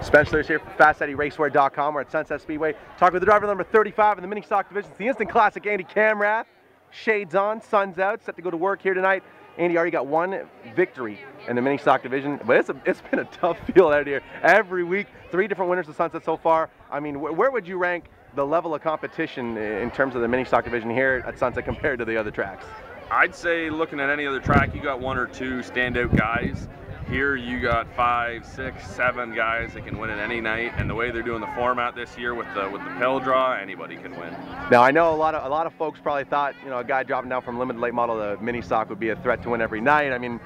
Spencer's here from FastEddieRacewear.com. We're at Sunset Speedway. Talking with the driver number 35 in the mini stock division. It's the instant classic, Andy Kamrath. Shades on, sun's out, set to go to work here tonight. Andy already got one victory in the mini stock division, but it's been a tough field out here. Every week, 3 different winners of Sunset so far. I mean, where would you rank the level of competition in terms of the mini stock division here at Sunset compared to the other tracks? I'd say looking at any other track, you got 1 or 2 standout guys. Here you got 5, 6, 7 guys that can win it any night, and the way they're doing the format this year with the pill draw, anybody can win. Now I know a lot of folks probably thought, you know, a guy dropping down from limited late model to mini stock would be a threat to win every night. I mean,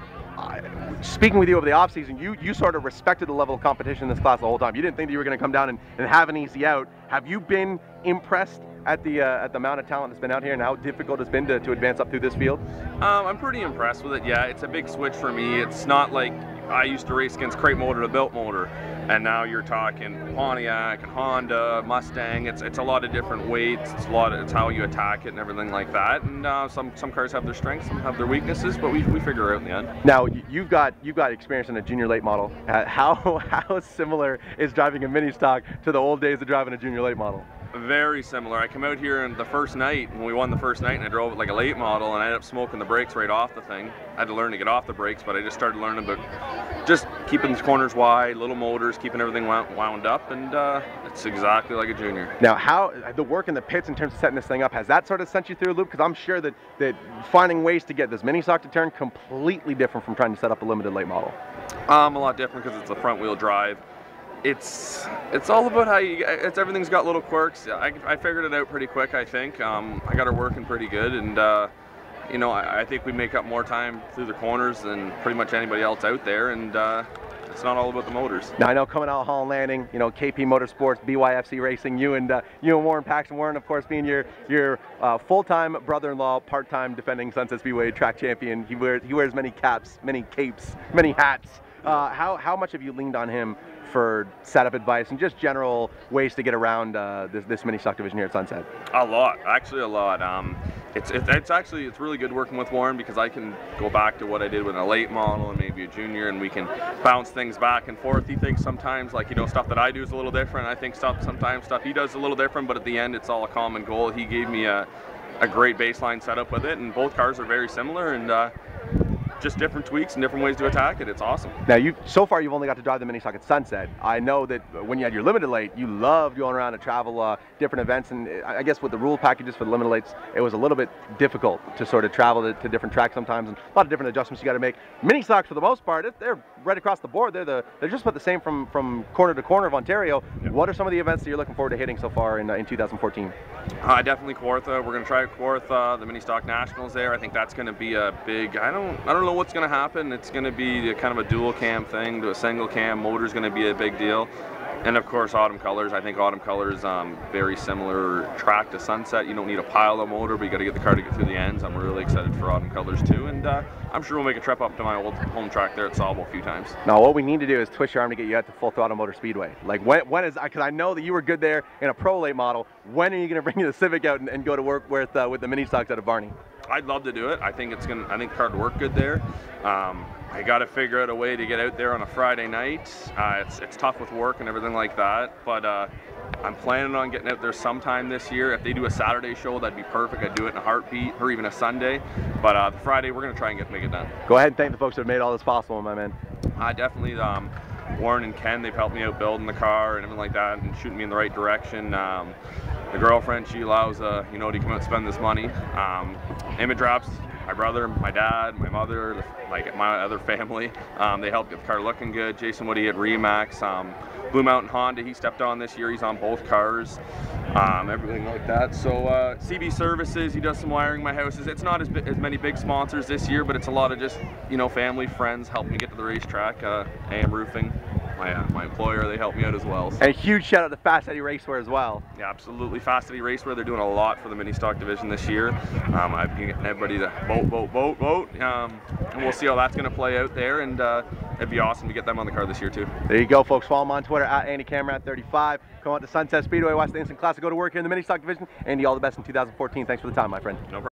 speaking with you over the off season, you sort of respected the level of competition in this class the whole time. You didn't think that you were going to come down and have an easy out. Have you been impressed at the amount of talent that's been out here and how difficult it's been to advance up through this field? I'm pretty impressed with it. Yeah, it's a big switch for me. It's not like I used to race against crate motor to built motor, and now you're talking Pontiac and Honda, Mustang. It's a lot of different weights. It's how you attack it and everything like that. And some cars have their strengths, some have their weaknesses, but we figure it out in the end. Now you've got experience in a junior late model. How similar is driving a mini stock to the old days of driving a junior late model? Very similar. I come out here and the first night, when we won the first night, and I drove it like a late model, and I ended up smoking the brakes right off the thing. I had to learn to get off the brakes, but I just started learning about just keeping the corners wide, little motors, keeping everything wound up, and it's exactly like a junior. Now, how the work in the pits in terms of setting this thing up, has that sort of sent you through a loop? Because I'm sure that finding ways to get this mini stock to turn completely different from trying to set up a limited late model. A lot different because it's a front wheel drive. It's all about how everything's got little quirks. I figured it out pretty quick, I think. I got her working pretty good, and you know, I think we make up more time through the corners than pretty much anybody else out there, and it's not all about the motors. Now I know coming out of Holland Landing, you know, KP Motorsports, BYFC Racing, you and Warren Paxton, Warren of course being your full-time brother-in-law, part-time defending Sunset Speedway track champion. He wears many caps, many capes, many hats. How much have you leaned on him for setup advice and just general ways to get around this mini stock division here at Sunset? A lot, actually a lot. It's really good working with Warren because I can go back to what I did with a late model and maybe a junior, and we can bounce things back and forth. He thinks sometimes, like, you know, stuff that I do is a little different. I think sometimes stuff he does is a little different, but at the end it's all a common goal. He gave me a great baseline setup with it, and both cars are very similar, and just different tweaks and different ways to attack it. It's awesome. Now so far you've only got to drive the mini stock at Sunset. I know that when you had your limited late, you loved going around to travel different events, and I guess with the rule packages for the limited lates, it was a little bit difficult to sort of travel to different tracks sometimes, and a lot of different adjustments you got to make. Mini stocks, for the most part, they're right across the board. They're just about the same from corner to corner of Ontario. Yep. What are some of the events that you're looking forward to hitting so far in 2014? Definitely Kawartha. We're going to try Kawartha, the mini stock nationals there. I think that's going to be a big. I don't know what's going to happen. It's going to be kind of a dual cam thing to a single cam. Motor's going to be a big deal. And of course, Autumn Colors. I think Autumn Colors, very similar track to Sunset. You don't need a pile of motor, but you got to get the car to get through the ends. I'm really excited for Autumn Colors too, and I'm sure we'll make a trip up to my old home track there at Sauble a few times. Now, what we need to do is twist your arm to get you out to Full Throttle Motor Speedway. Like when is? Because I know that you were good there in a pro late model. When are you going to bring the Civic out and go to work with the mini stocks out of Barney? I'd love to do it. I think the car would work good there. I got to figure out a way to get out there on a Friday night. It's tough with work and everything like that, but I'm planning on getting out there sometime this year. If they do a Saturday show, that'd be perfect. I'd do it in a heartbeat, or even a Sunday. But the Friday, we're going to try and make it done. Go ahead and thank the folks that have made all this possible, my man. Definitely. Warren and Ken, they've helped me out building the car and everything like that, and shooting me in the right direction. The girlfriend, she allows you know, to come out and spend this money. Image Drops, my brother, my dad, my mother, like my other family, they helped get the car looking good. Jason Woody at Remax, Blue Mountain Honda, he stepped on this year. He's on both cars, everything like that. So CB Services, he does some wiring in my houses. It's not as many big sponsors this year, but it's a lot of just, you know, family, friends helping me get to the racetrack. AM Roofing, my employer, they help me out as well. So. And a huge shout out to Fast Eddie Racewear as well. Yeah, absolutely. Fast Eddie Racewear, they're doing a lot for the mini stock division this year. I've been getting everybody to vote. And we'll see how that's going to play out there, and it'd be awesome to get them on the car this year too. There you go, folks. Follow him on Twitter at Andy Kamrath 35. Come out to Sunset Speedway, watch the Instant Classic, go to work here in the mini stock division. Andy, all the best in 2014. Thanks for the time, my friend. No problem.